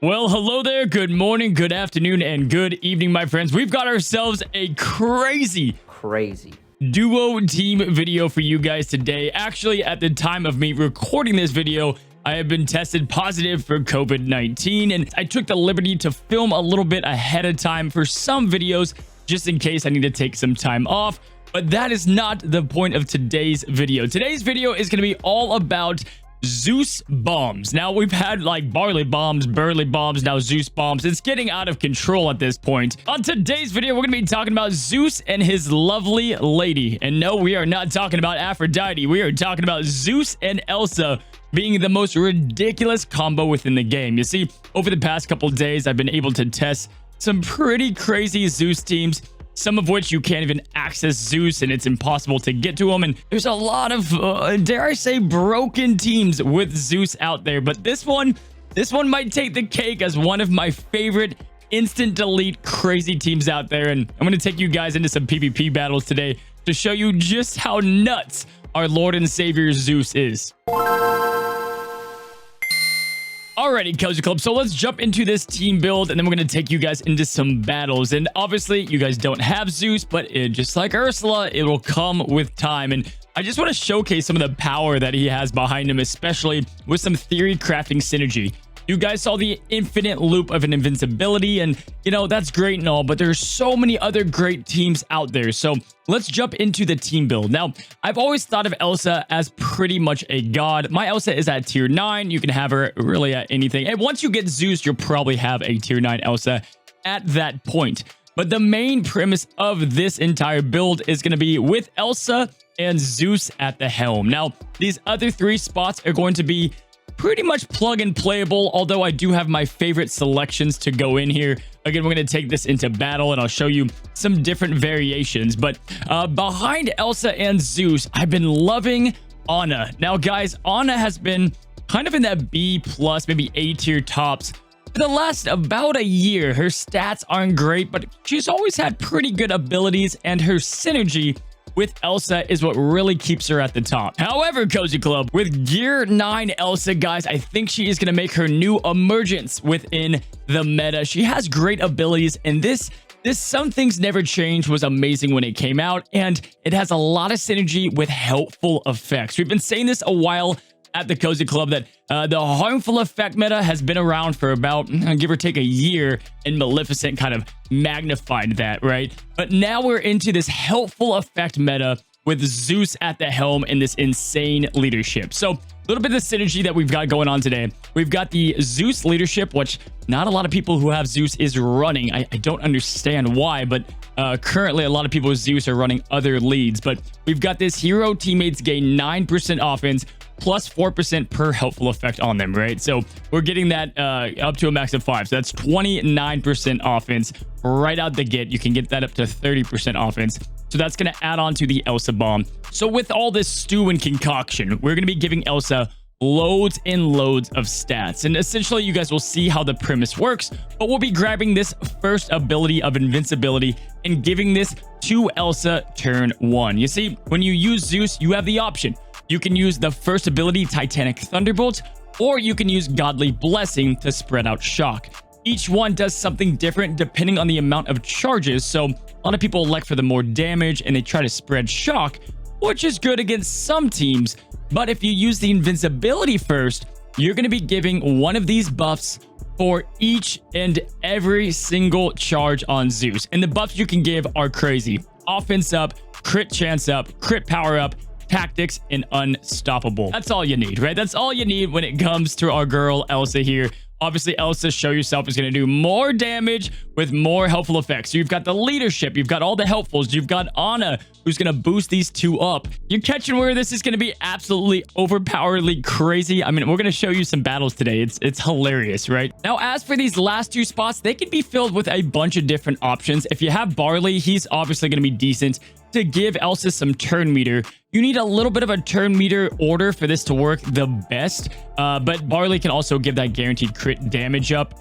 Well, hello there. Good morning, good afternoon, and good evening, my friends. We've got ourselves a crazy duo team video for you guys today. Actually, at the time of me recording this video, I have been tested positive for COVID-19, and I took the liberty to film a little bit ahead of time for some videos, just in case I need to take some time off. But that is not the point of today's video. Today's video is going to be all about Zeus bombs. Now, we've had like barley bombs, burley bombs, now Zeus bombs. It's getting out of control at this point. On today's video, we're going to be talking about Zeus and his lovely lady. And no, we are not talking about Aphrodite. We are talking about Zeus and Elsa being the most ridiculous combo within the game. You see, over the past couple of days, I've been able to test some pretty crazy Zeus teams, some of which you can't even access Zeus and it's impossible to get to them. And there's a lot of, dare I say, broken teams with Zeus out there. But this one might take the cake as one of my favorite instant delete crazy teams out there. And I'm going to take you guys into some PvP battles today to show you just how nuts our Lord and Savior Zeus is. Alrighty, Cozy Club, so let's jump into this team build, and then we're going to take you guys into some battles. And obviously, you guys don't have Zeus, but just like Ursula, it will come with time. And I just want to showcase some of the power that he has behind him, especially with some theory crafting synergy. You guys saw the infinite loop of an invincibility, and, you know, that's great and all, but there's so many other great teams out there. So let's jump into the team build. Now, I've always thought of Elsa as pretty much a god. My Elsa is at tier 9. You can have her really at anything. And once you get Zeus, you'll probably have a tier 9 Elsa at that point. But the main premise of this entire build is going to be with Elsa and Zeus at the helm. Now, these other 3 spots are going to be pretty much plug and playable, although I do have my favorite selections to go in here. Again, we're going to take this into battle, and I'll show you some different variations. But behind Elsa and Zeus, I've been loving Anna. Now, guys, Anna has been kind of in that B+, maybe A tier tops for the last about a year. Her stats aren't great, but she's always had pretty good abilities, and her synergy with Elsa is what really keeps her at the top. However, Cozy Club, with Gear 9 Elsa, guys, I think she is going to make her new emergence within the meta. She has great abilities, and this Some Things Never Change was amazing when it came out, and it has a lot of synergy with helpful effects. We've been saying this a while at the Cozy Club that the harmful effect meta has been around for about, give or take, a year, and Maleficent kind of magnified that, right? But now we're into this helpful effect meta with Zeus at the helm and this insane leadership. So a little bit of the synergy that we've got going on today. We've got the Zeus leadership, which not a lot of people who have Zeus is running. I don't understand why, but currently a lot of people with Zeus are running other leads. But we've got this hero teammates gain 9% offense, plus 4% per helpful effect on them, right? So we're getting that up to a max of 5. So that's 29% offense right out the gate. You can get that up to 30% offense. So that's going to add on to the Elsa bomb. So with all this stew and concoction, we're going to be giving Elsa loads and loads of stats. And essentially, you guys will see how the premise works, but we'll be grabbing this first ability of invincibility and giving this to Elsa turn 1. You see, when you use Zeus, you have the option. You can use the first ability, Titanic Thunderbolt, or you can use Godly Blessing to spread out shock. Each one does something different depending on the amount of charges, so a lot of people elect for the more damage and they try to spread shock, which is good against some teams. But if you use the invincibility first, you're going to be giving one of these buffs for each and every single charge on Zeus. And the buffs you can give are crazy. Offense up, crit chance up, crit power up, tactics, and unstoppable. That's all you need, right? That's all you need when it comes to our girl Elsa here. Obviously, Elsa Show Yourself is going to do more damage with more helpful effects. So you've got the leadership, you've got all the helpfuls, you've got Anna, who's going to boost these 2 up. You're catching where this is going to be absolutely overpoweredly crazy. I mean, we're going to show you some battles today. It's hilarious, right? Now, as for these last 2 spots, they can be filled with a bunch of different options. If you have Barley, he's obviously going to be decent. To give Elsa some turn meter, you need a little bit of a turn meter order for this to work the best, but Barley can also give that guaranteed crit damage up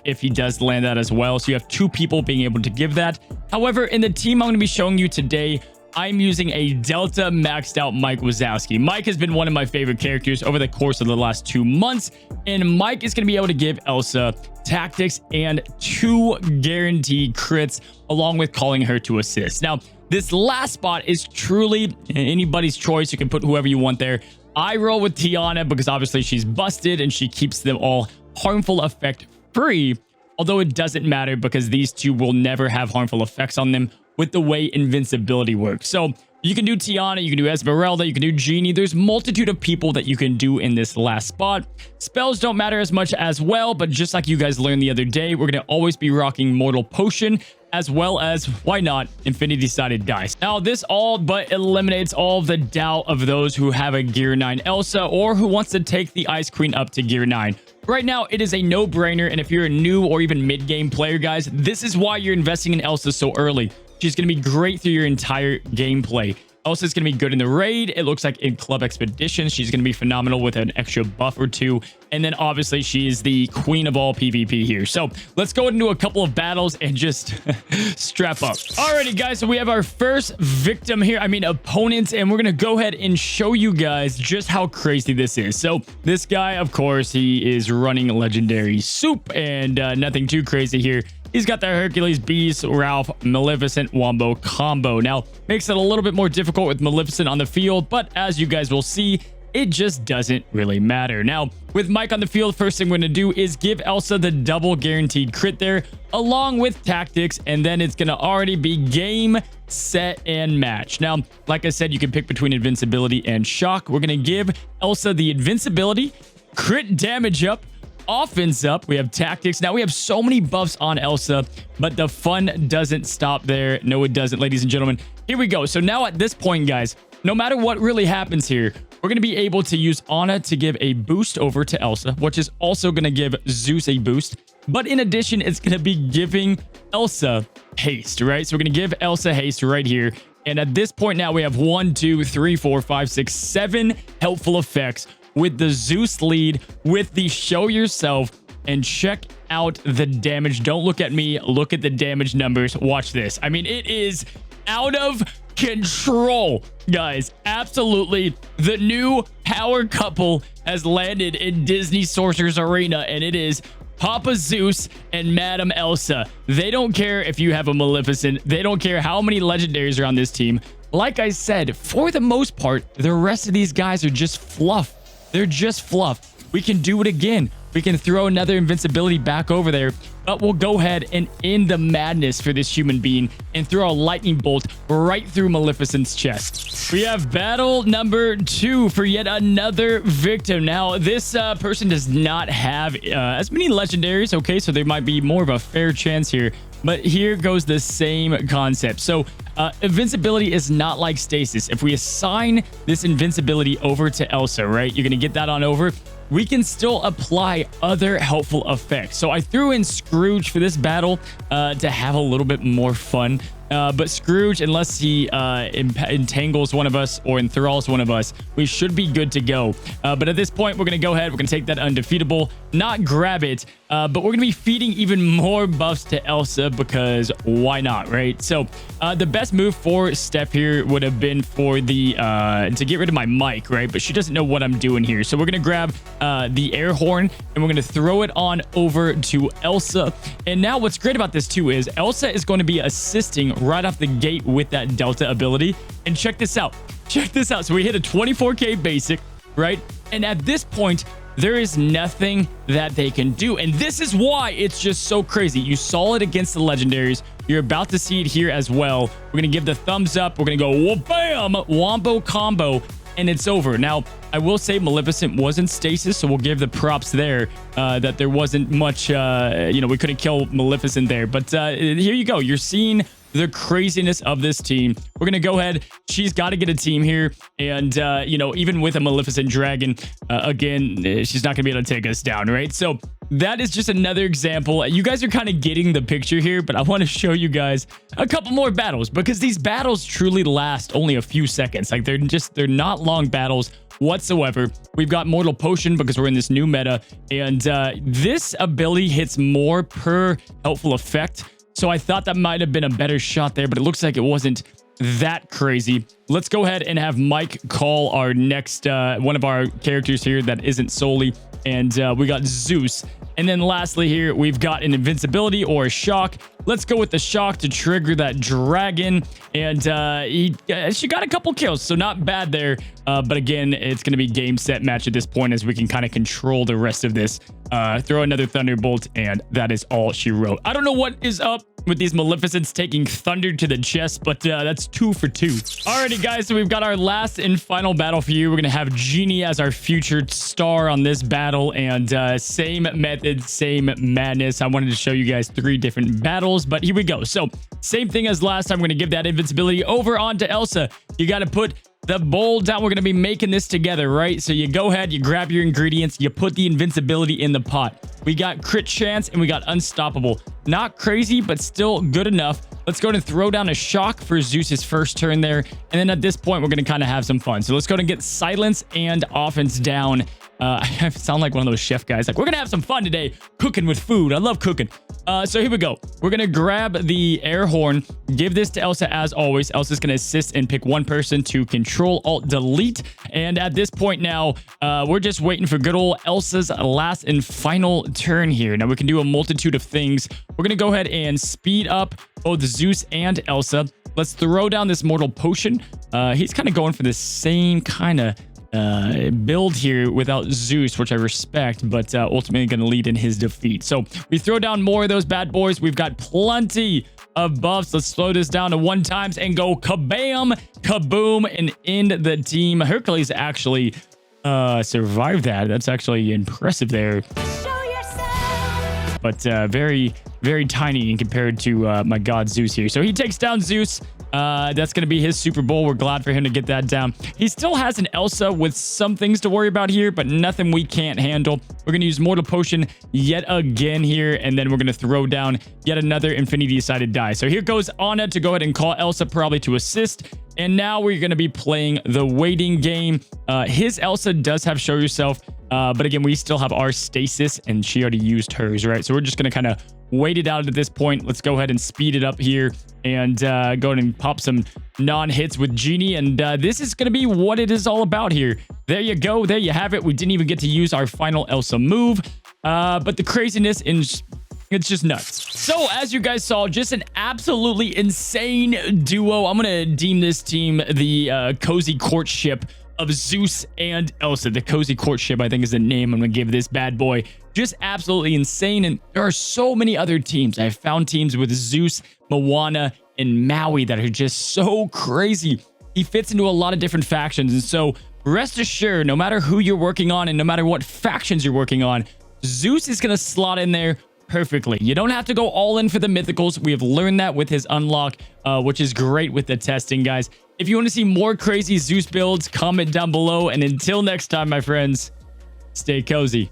if he does land that as well. So you have 2 people being able to give that. However, in the team I'm going to be showing you today, I'm using a Delta maxed out Mike Wazowski. Mike has been one of my favorite characters over the course of the last 2 months, and Mike is going to be able to give Elsa tactics and 2 guaranteed crits, along with calling her to assist. Now, this last spot is truly anybody's choice. You can put whoever you want there. I roll with Tiana because obviously she's busted and she keeps them all harmful effect free, although it doesn't matter because these 2 will never have harmful effects on them with the way invincibility works. So you can do Tiana, you can do Esmeralda, you can do Genie. There's multitude of people that you can do in this last spot. Spells don't matter as much as well, but just like you guys learned the other day, we're going to always be rocking Mortal Potion, as well as, why not, Infinity Sided Dice. Now, this all but eliminates all of the doubt of those who have a Gear 9 Elsa or who wants to take the Ice Queen up to Gear 9. Right now, it is a no-brainer, and if you're a new or even mid-game player, guys, this is why you're investing in Elsa so early. She's going to be great through your entire gameplay. Elsa's going to be good in the raid. It looks like in Club Expeditions, she's going to be phenomenal with an extra buff or 2. And then obviously she is the queen of all PvP here. So let's go into a couple of battles and just strap up. Alrighty, guys. So we have our first victim here. Opponent. And we're going to go ahead and show you guys just how crazy this is. So this guy, of course, he is running legendary soup and nothing too crazy here. He's got the Hercules, Beast, Ralph, Maleficent, Wombo combo. Now, makes it a little bit more difficult with Maleficent on the field, but as you guys will see, it just doesn't really matter. Now, with Mike on the field, first thing we're going to do is give Elsa the double guaranteed crit there, along with tactics, and then it's going to already be game, set, and match. Now, like I said, you can pick between invincibility and shock. We're going to give Elsa the invincibility, crit damage up, offense up. We have tactics. Now we have so many buffs on Elsa, but the fun doesn't stop there. No, it doesn't, ladies and gentlemen. Here we go. So now at this point, guys, no matter what really happens here, we're going to be able to use Anna to give a boost over to Elsa, which is also going to give Zeus a boost. But in addition, it's going to be giving Elsa haste, right? So we're going to give Elsa haste right here. And at this point now, we have 1, 2, 3, 4, 5, 6, 7 helpful effects with the Zeus lead, with the show yourself, and check out the damage. Don't look at me. Look at the damage numbers. Watch this. It is out of control, guys. Absolutely. The new power couple has landed in Disney Sorcerer's Arena, and it is Papa Zeus and Madam Elsa. They don't care if you have a Maleficent. They don't care how many legendaries are on this team. Like I said, for the most part, the rest of these guys are just fluff. They're just fluff. We can do it again. We can throw another invincibility back over there, but we'll go ahead and end the madness for this human being and throw a lightning bolt right through Maleficent's chest. We have battle number 2 for yet another victim. Now, this person does not have as many legendaries, okay? So there might be more of a fair chance here. But here goes the same concept. So invincibility is not like stasis. If we assign this invincibility over to Elsa, right, you're going to get that on over. We can still apply other helpful effects. So I threw in Scrooge for this battle to have a little bit more fun. But Scrooge, unless he entangles one of us or enthralls one of us, we should be good to go. But at this point, we're going to go ahead. We're going to take that undefeatable, not grab it, but we're going to be feeding even more buffs to Elsa because why not, right? So the best move for Steph here would have been for the to get rid of my mic, right? But she doesn't know what I'm doing here. So we're going to grab the air horn and we're going to throw it on over to Elsa. And now what's great about this too is Elsa is going to be assisting right off the gate with that Delta ability. And check this out. Check this out. So we hit a 24k basic, right? And at this point, there is nothing that they can do. And this is why it's just so crazy. You saw it against the legendaries. You're about to see it here as well. We're going to give the thumbs up. We're going to go, whoa, bam, wombo combo. And it's over. Now, I will say Maleficent was in stasis, so we'll give the props there that there wasn't much, we couldn't kill Maleficent there. But here you go. You're seeing the craziness of this team. We're going to go ahead. She's got to get a team here. And, even with a Maleficent dragon, again, she's not going to be able to take us down, right? So that is just another example. You guys are kind of getting the picture here, but I want to show you guys a couple more battles because these battles truly last only a few seconds. Like they're not long battles whatsoever. We've got Mortal Potion because we're in this new meta, and this ability hits more per helpful effect. So I thought that might have been a better shot there, but it looks like it wasn't. that crazy. Let's go ahead and have Mike call our next one of our characters here that isn't solely. And we got Zeus. And then lastly here, we've got an invincibility or a shock. Let's go with the shock to trigger that dragon. And she got a couple kills, so not bad there. But again, it's going to be game, set, match at this point as we can kind of control the rest of this. Throw another thunderbolt, and that is all she wrote. I don't know what is up with these Maleficents taking thunder to the chest, but that's 2 for 2. Alrighty, guys, so we've got our last and final battle for you. We're going to have Genie as our featured star on this battle, and same method, same madness. I wanted to show you guys 3 different battles, but here we go. So same thing as last time. We're going to give that invincibility over onto Elsa. You got to put the bowl down. We're going to be making this together, right? So you go ahead, you grab your ingredients, you put the invincibility in the pot. We got crit chance and we got unstoppable. Not crazy, but still good enough. Let's go and throw down a shock for Zeus's first turn there. And then at this point, we're going to kind of have some fun. So let's go and get silence and offense down. I sound like one of those chef guys. Like, we're going to have some fun today cooking with food. I love cooking. So here we go. We're going to grab the air horn, give this to Elsa as always. Elsa's going to assist and pick one person to control, alt, delete. And at this point now, we're just waiting for good old Elsa's last and final turn here. Now we can do a multitude of things. We're going to go ahead and speed up both Zeus and Elsa. Let's throw down this mortal potion. He's kind of going for the same kind of build here without Zeus, which I respect, but ultimately going to lead in his defeat. So we throw down more of those bad boys. We've got plenty of buffs. Let's slow this down to 1 times and go kabam, kaboom, and end the team. Hercules actually survived that. That's actually impressive there. But very, very tiny in compared to my god Zeus here. So he takes down Zeus. That's going to be his Super Bowl. We're glad for him to get that down. He still has an Elsa with some things to worry about here, but nothing we can't handle. We're going to use Mortal Potion yet again here, and then we're going to throw down yet another Infinity-sided die. So here goes Anna to go ahead and call Elsa probably to assist. And now we're going to be playing the waiting game. His Elsa does have Show Yourself, but again, we still have our Stasis, and she already used hers, right? So we're just going to kind of wait it out at this point. Let's go ahead and speed it up here and go ahead and pop some non-hits with Genie. And this is going to be what it is all about here. There you go. There you have it. We didn't even get to use our final Elsa move, but the craziness in... It's just nuts. So as you guys saw, just an absolutely insane duo. I'm going to deem this team the cozy courtship of Zeus and Elsa. The cozy courtship, I think, is the name I'm going to give this bad boy. Just absolutely insane. And there are so many other teams. I've found teams with Zeus, Moana, and Maui that are just so crazy. He fits into a lot of different factions. And so rest assured, no matter who you're working on and no matter what factions you're working on, Zeus is going to slot in there perfectly. You don't have to go all in for the mythicals. We have learned that with his unlock, which is great with the testing, guys. If you want to see more crazy Zeus builds, comment down below. And until next time, my friends, stay cozy.